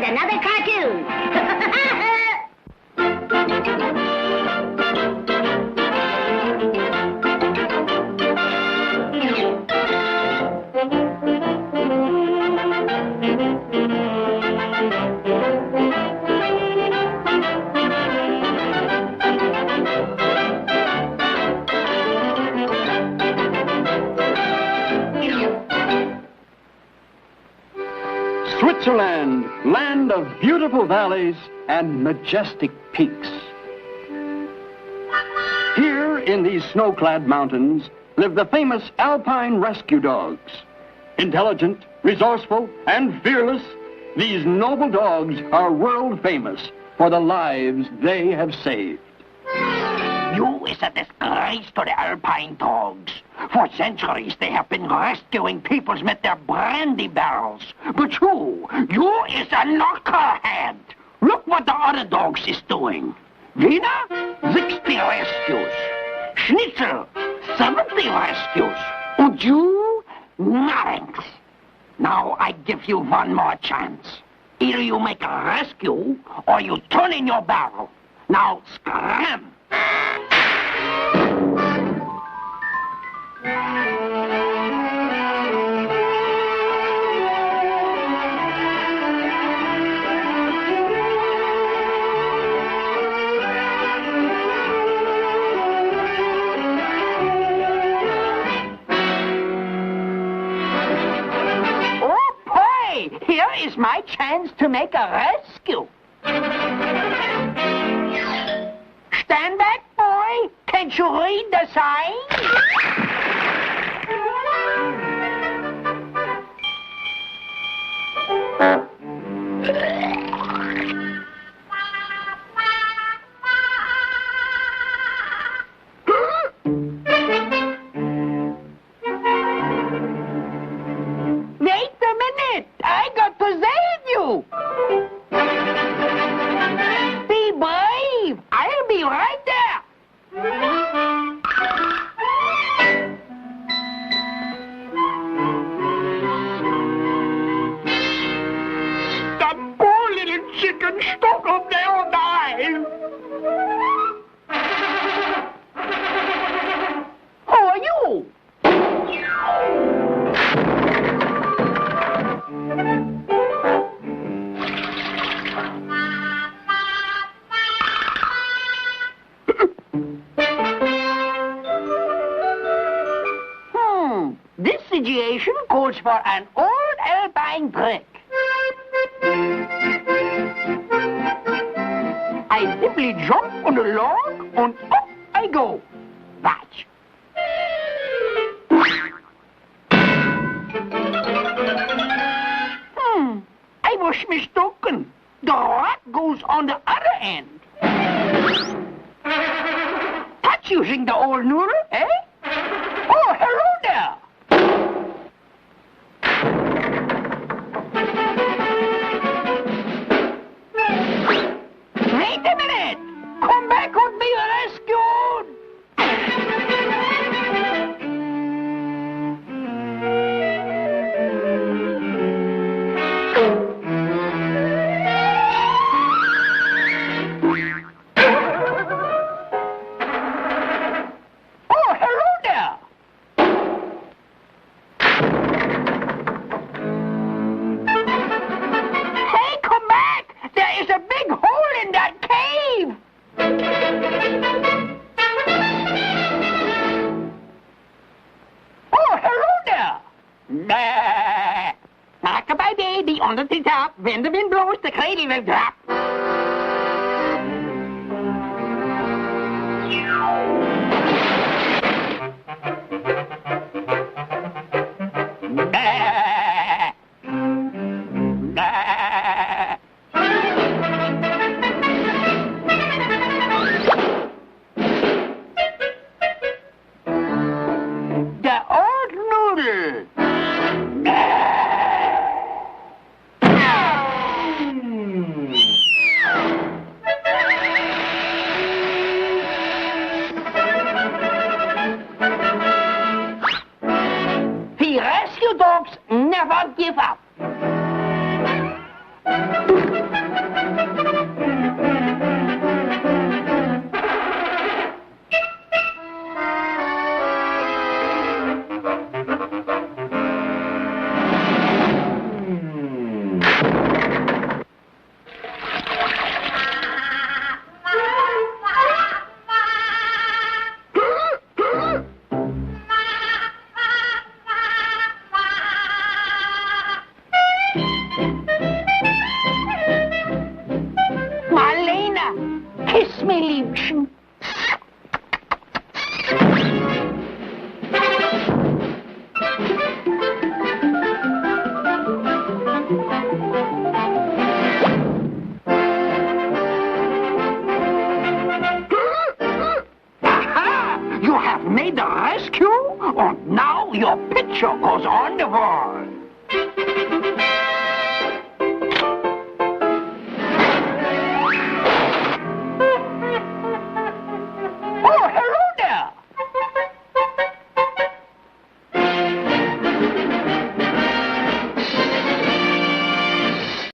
another cartoon. Switzerland, land of beautiful valleys and majestic peaks. Here in these snow-clad mountains live the famous alpine rescue dogs. Intelligent, resourceful, and fearless, these noble dogs are world famous for the lives they have saved. You is a disgrace to the alpine dogs. For centuries they have been rescuing peoples with their brandy barrels. But you is a knucklehead. Look what the other dogs is doing. Wiener, 60 rescues. Schnitzel, 70 rescues. And you, nothing. Now I give you one more chance. Either you make a rescue or you turn in your barrel. Now scram. Here is my chance to make a rescue. Stand back, boy. Can't you read the sign? This situation calls for an old alpine trick. I simply jump on the log and up I go. Watch. I was mistaken. The rock goes on the other end. That's using the old noodle, eh? Oh, hello there. Wait a minute! Come back and be rescued! Oh, hello there! Hey, come back! There is a big hole in that cave! Oh, hello there! Bah! Rock-a-bye baby, under the top. When the wind blows, the cradle will drop. Bah! Bah! The old noodle. The rescue dogs never give up. rescue, and now your picture goes on the wall.